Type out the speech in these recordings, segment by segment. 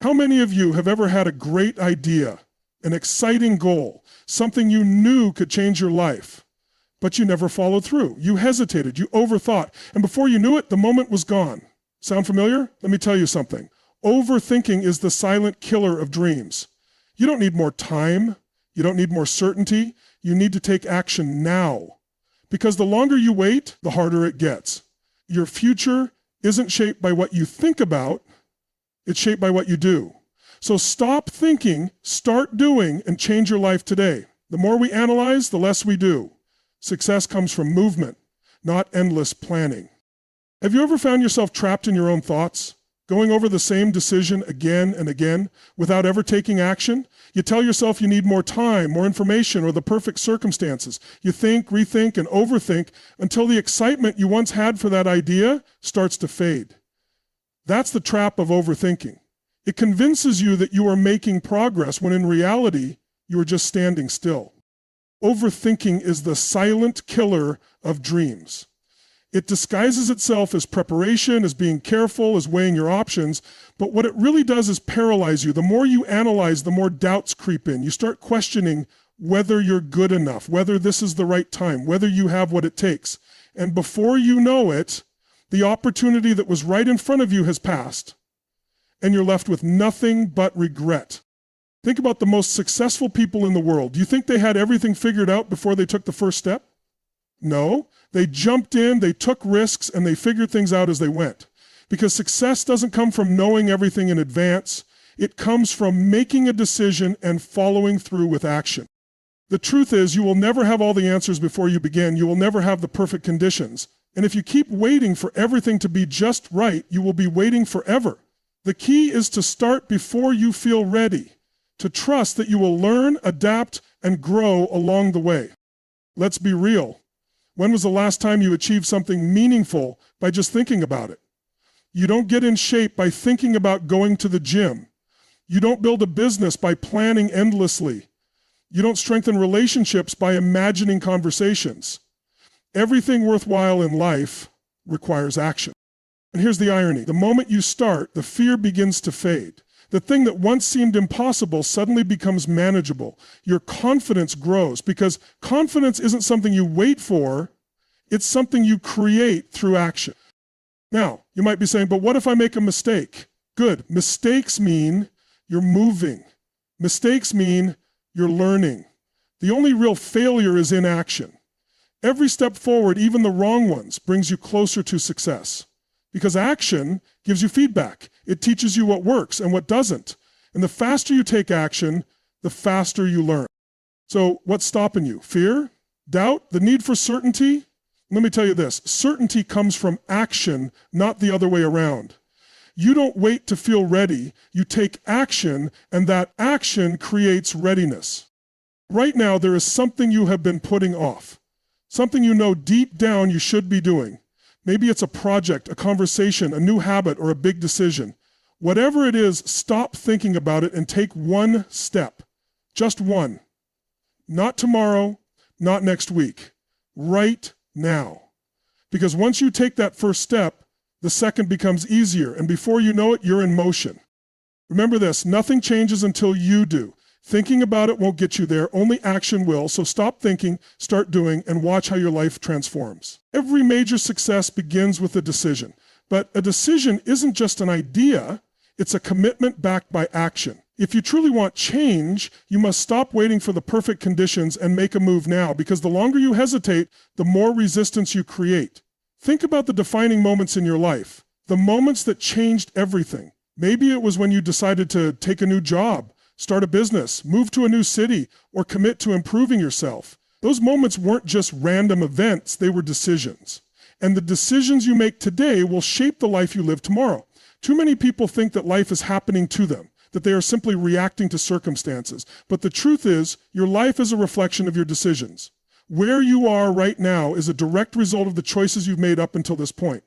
How many of you have ever had a great idea, an exciting goal, something you knew could change your life, but you never followed through? You hesitated, you overthought, and before you knew it, the moment was gone. Sound familiar? Let me tell you something. Overthinking is the silent killer of dreams. You don't need more time. You don't need more certainty. You need to take action now. Because the longer you wait, the harder it gets. Your future isn't shaped by what you think about, it's shaped by what you do. So stop thinking, start doing, and change your life today. The more we analyze, the less we do. Success comes from movement, not endless planning. Have you ever found yourself trapped in your own thoughts, going over the same decision again and again without ever taking action? You tell yourself you need more time, more information, or the perfect circumstances. You think, rethink, and overthink until the excitement you once had for that idea starts to fade. That's the trap of overthinking. It convinces you that you are making progress when in reality, you are just standing still. Overthinking is the silent killer of dreams. It disguises itself as preparation, as being careful, as weighing your options, but what it really does is paralyze you. The more you analyze, the more doubts creep in. You start questioning whether you're good enough, whether this is the right time, whether you have what it takes. And before you know it, the opportunity that was right in front of you has passed, and you're left with nothing but regret. Think about the most successful people in the world. Do you think they had everything figured out before they took the first step? No. They jumped in, they took risks, and they figured things out as they went. Because success doesn't come from knowing everything in advance. It comes from making a decision and following through with action. The truth is, you will never have all the answers before you begin. You will never have the perfect conditions. And if you keep waiting for everything to be just right, you will be waiting forever. The key is to start before you feel ready, to trust that you will learn, adapt, and grow along the way. Let's be real. When was the last time you achieved something meaningful by just thinking about it? You don't get in shape by thinking about going to the gym. You don't build a business by planning endlessly. You don't strengthen relationships by imagining conversations. Everything worthwhile in life requires action. And here's the irony. The moment you start, the fear begins to fade. The thing that once seemed impossible suddenly becomes manageable. Your confidence grows because confidence isn't something you wait for, it's something you create through action. Now, you might be saying, but what if I make a mistake? Good. Mistakes mean you're moving. Mistakes mean you're learning. The only real failure is inaction. Every step forward, even the wrong ones, brings you closer to success. Because action gives you feedback. It teaches you what works and what doesn't. And the faster you take action, the faster you learn. So what's stopping you? Fear? Doubt? The need for certainty? Let me tell you this. Certainty comes from action, not the other way around. You don't wait to feel ready. You take action, and that action creates readiness. Right now, there is something you have been putting off. Something you know deep down you should be doing. Maybe it's a project, a conversation, a new habit, or a big decision. Whatever it is, stop thinking about it and take one step. Just one. Not tomorrow, not next week. Right now. Because once you take that first step, the second becomes easier, and before you know it, you're in motion. Remember this, nothing changes until you do. Thinking about it won't get you there, only action will, so stop thinking, start doing, and watch how your life transforms. Every major success begins with a decision, but a decision isn't just an idea, it's a commitment backed by action. If you truly want change, you must stop waiting for the perfect conditions and make a move now, because the longer you hesitate, the more resistance you create. Think about the defining moments in your life, the moments that changed everything. Maybe it was when you decided to take a new job, start a business, move to a new city, or commit to improving yourself. Those moments weren't just random events, they were decisions. And the decisions you make today will shape the life you live tomorrow. Too many people think that life is happening to them, that they are simply reacting to circumstances. But the truth is, your life is a reflection of your decisions. Where you are right now is a direct result of the choices you've made up until this point.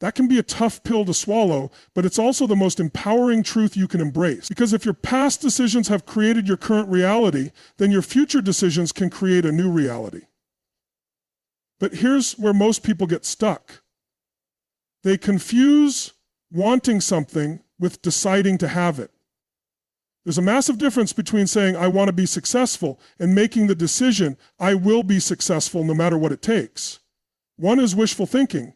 That can be a tough pill to swallow, but it's also the most empowering truth you can embrace. Because if your past decisions have created your current reality, then your future decisions can create a new reality. But here's where most people get stuck. They confuse wanting something with deciding to have it. There's a massive difference between saying, I want to be successful, and making the decision, I will be successful no matter what it takes. One is wishful thinking.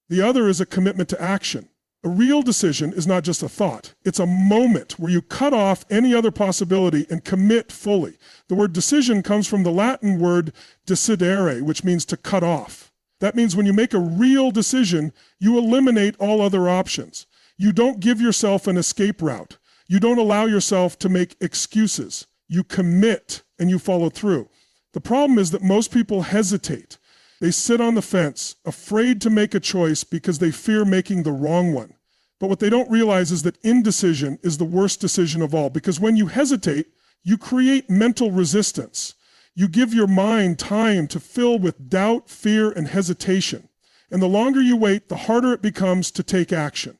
The other is a commitment to action. A real decision is not just a thought. It's a moment where you cut off any other possibility and commit fully. The word decision comes from the Latin word decidere, which means to cut off. That means when you make a real decision, you eliminate all other options. You don't give yourself an escape route. You don't allow yourself to make excuses. You commit and you follow through. The problem is that most people hesitate. They sit on the fence, afraid to make a choice because they fear making the wrong one. But what they don't realize is that indecision is the worst decision of all, because when you hesitate, you create mental resistance. You give your mind time to fill with doubt, fear, and hesitation. And the longer you wait, the harder it becomes to take action.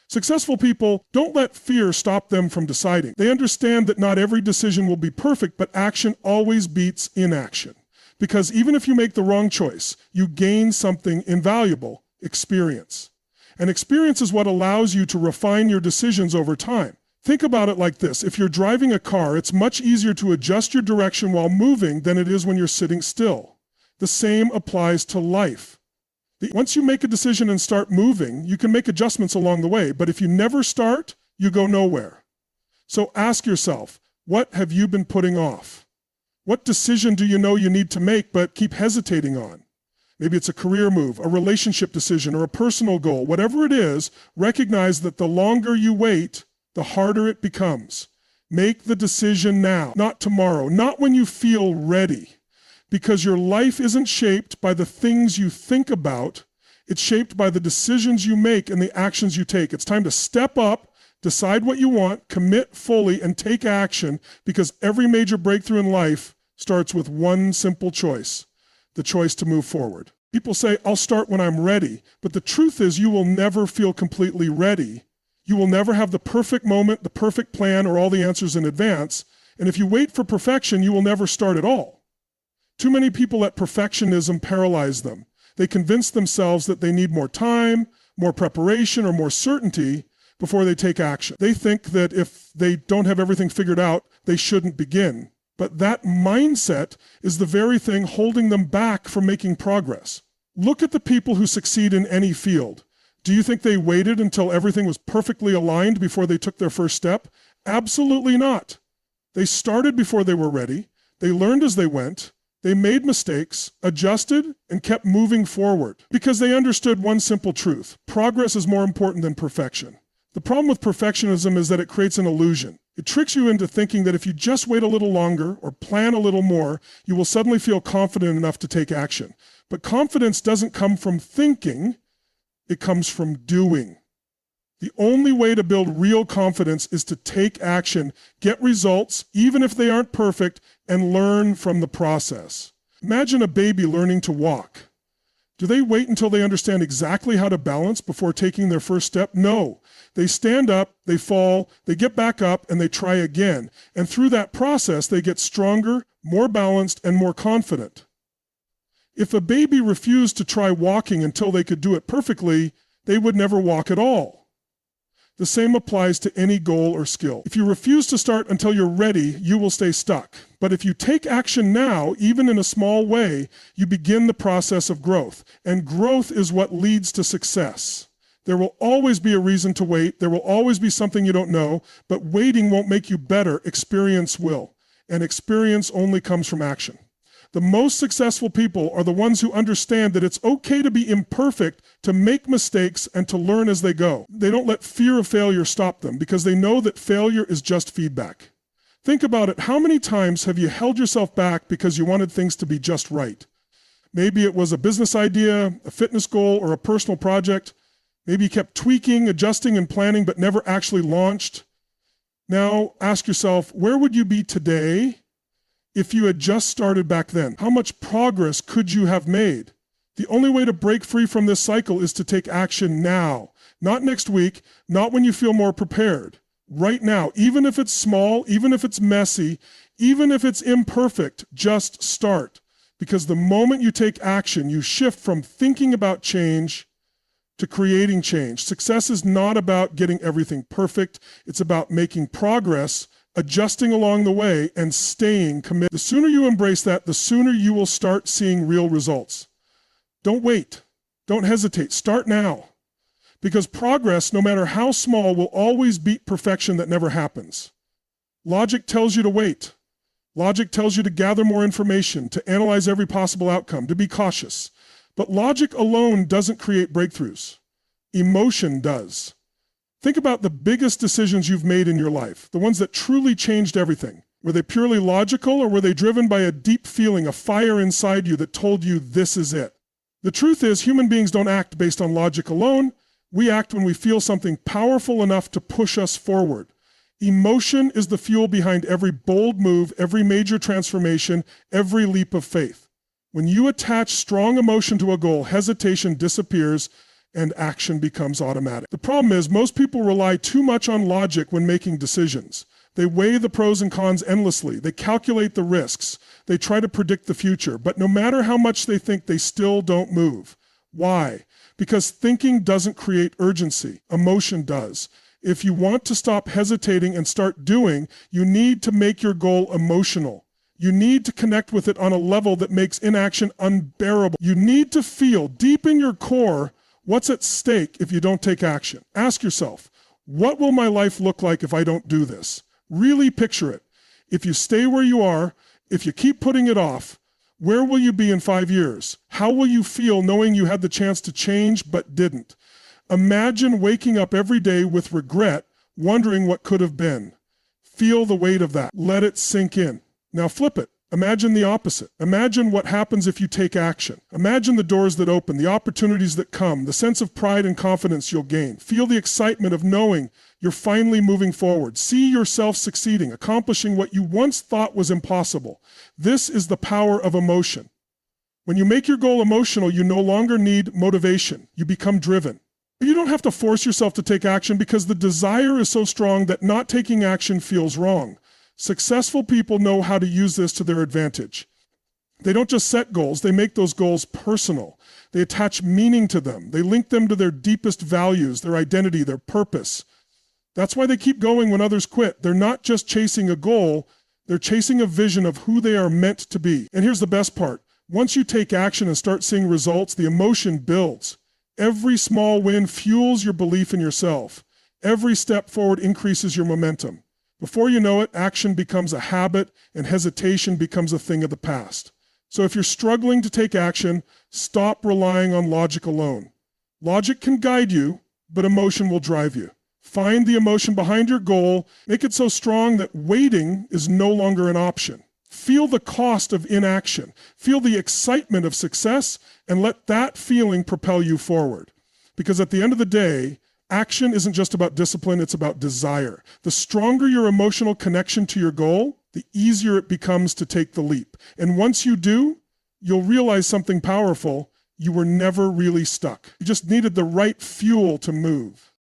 Successful people don't let fear stop them from deciding. They understand that not every decision will be perfect, but action always beats inaction. Because even if you make the wrong choice, you gain something invaluable, experience. And experience is what allows you to refine your decisions over time. Think about it like this. If you're driving a car, it's much easier to adjust your direction while moving than it is when you're sitting still. The same applies to life. Once you make a decision and start moving, you can make adjustments along the way, but if you never start, you go nowhere. So ask yourself, what have you been putting off? What decision do you know you need to make but keep hesitating on? Maybe it's a career move, a relationship decision, or a personal goal. Whatever it is, recognize that the longer you wait, the harder it becomes. Make the decision now, not tomorrow, not when you feel ready. Because your life isn't shaped by the things you think about, it's shaped by the decisions you make and the actions you take. It's time to step up, decide what you want, commit fully, and take action, because every major breakthrough in life starts with one simple choice, the choice to move forward. People say, I'll start when I'm ready, but the truth is you will never feel completely ready. You will never have the perfect moment, the perfect plan, or all the answers in advance, and if you wait for perfection, you will never start at all. Too many people let perfectionism paralyze them. They convince themselves that they need more time, more preparation, or more certainty before they take action. They think that if they don't have everything figured out, they shouldn't begin. But that mindset is the very thing holding them back from making progress. Look at the people who succeed in any field. Do you think they waited until everything was perfectly aligned before they took their first step? Absolutely not. They started before they were ready. They learned as they went. They made mistakes, adjusted, and kept moving forward because they understood one simple truth. Progress is more important than perfection. The problem with perfectionism is that it creates an illusion. It tricks you into thinking that if you just wait a little longer or plan a little more, you will suddenly feel confident enough to take action. But confidence doesn't come from thinking, it comes from doing. The only way to build real confidence is to take action, get results, even if they aren't perfect, and learn from the process. Imagine a baby learning to walk. Do they wait until they understand exactly how to balance before taking their first step? No. They stand up, they fall, they get back up, and they try again. And through that process, they get stronger, more balanced, and more confident. If a baby refused to try walking until they could do it perfectly, they would never walk at all. The same applies to any goal or skill. If you refuse to start until you're ready, you will stay stuck. But if you take action now, even in a small way, you begin the process of growth. And growth is what leads to success. There will always be a reason to wait. There will always be something you don't know, but waiting won't make you better. Experience will. And experience only comes from action. The most successful people are the ones who understand that it's okay to be imperfect, to make mistakes, and to learn as they go. They don't let fear of failure stop them because they know that failure is just feedback. Think about it. How many times have you held yourself back because you wanted things to be just right? Maybe it was a business idea, a fitness goal, or a personal project. Maybe you kept tweaking, adjusting, and planning, but never actually launched. Now ask yourself, where would you be today if you had just started back then? How much progress could you have made? The only way to break free from this cycle is to take action now. Not next week, not when you feel more prepared. Right now, even if it's small, even if it's messy, even if it's imperfect, just start. Because the moment you take action, you shift from thinking about change to creating change. Success is not about getting everything perfect. It's about making progress, adjusting along the way, and staying committed. The sooner you embrace that, the sooner you will start seeing real results. Don't wait. Don't hesitate. Start now. Because progress, no matter how small, will always beat perfection that never happens. Logic tells you to wait. Logic tells you to gather more information, to analyze every possible outcome, to be cautious. But logic alone doesn't create breakthroughs. Emotion does. Think about the biggest decisions you've made in your life, the ones that truly changed everything. Were they purely logical, or were they driven by a deep feeling, a fire inside you that told you this is it? The truth is, human beings don't act based on logic alone. We act when we feel something powerful enough to push us forward. Emotion is the fuel behind every bold move, every major transformation, every leap of faith. When you attach strong emotion to a goal, hesitation disappears and action becomes automatic. The problem is, most people rely too much on logic when making decisions. They weigh the pros and cons endlessly. They calculate the risks. They try to predict the future. But no matter how much they think, they still don't move. Why? Because thinking doesn't create urgency. Emotion does. If you want to stop hesitating and start doing, you need to make your goal emotional. You need to connect with it on a level that makes inaction unbearable. You need to feel deep in your core what's at stake if you don't take action. Ask yourself, what will my life look like if I don't do this? Really picture it. If you stay where you are, if you keep putting it off, where will you be in 5 years? How will you feel knowing you had the chance to change but didn't? Imagine waking up every day with regret, wondering what could have been. Feel the weight of that. Let it sink in. Now flip it. Imagine the opposite. Imagine what happens if you take action. Imagine the doors that open, the opportunities that come, the sense of pride and confidence you'll gain. Feel the excitement of knowing you're finally moving forward. See yourself succeeding, accomplishing what you once thought was impossible. This is the power of emotion. When you make your goal emotional, you no longer need motivation. You become driven. You don't have to force yourself to take action because the desire is so strong that not taking action feels wrong. Successful people know how to use this to their advantage. They don't just set goals, they make those goals personal. They attach meaning to them. They link them to their deepest values, their identity, their purpose. That's why they keep going when others quit. They're not just chasing a goal, they're chasing a vision of who they are meant to be. And here's the best part. Once you take action and start seeing results, the emotion builds. Every small win fuels your belief in yourself. Every step forward increases your momentum. Before you know it, action becomes a habit and hesitation becomes a thing of the past. So if you're struggling to take action, stop relying on logic alone. Logic can guide you, but emotion will drive you. Find the emotion behind your goal, make it so strong that waiting is no longer an option. Feel the cost of inaction. Feel the excitement of success, and let that feeling propel you forward. Because at the end of the day, action isn't just about discipline, it's about desire. The stronger your emotional connection to your goal, the easier it becomes to take the leap. And once you do, you'll realize something powerful. You were never really stuck. You just needed the right fuel to move.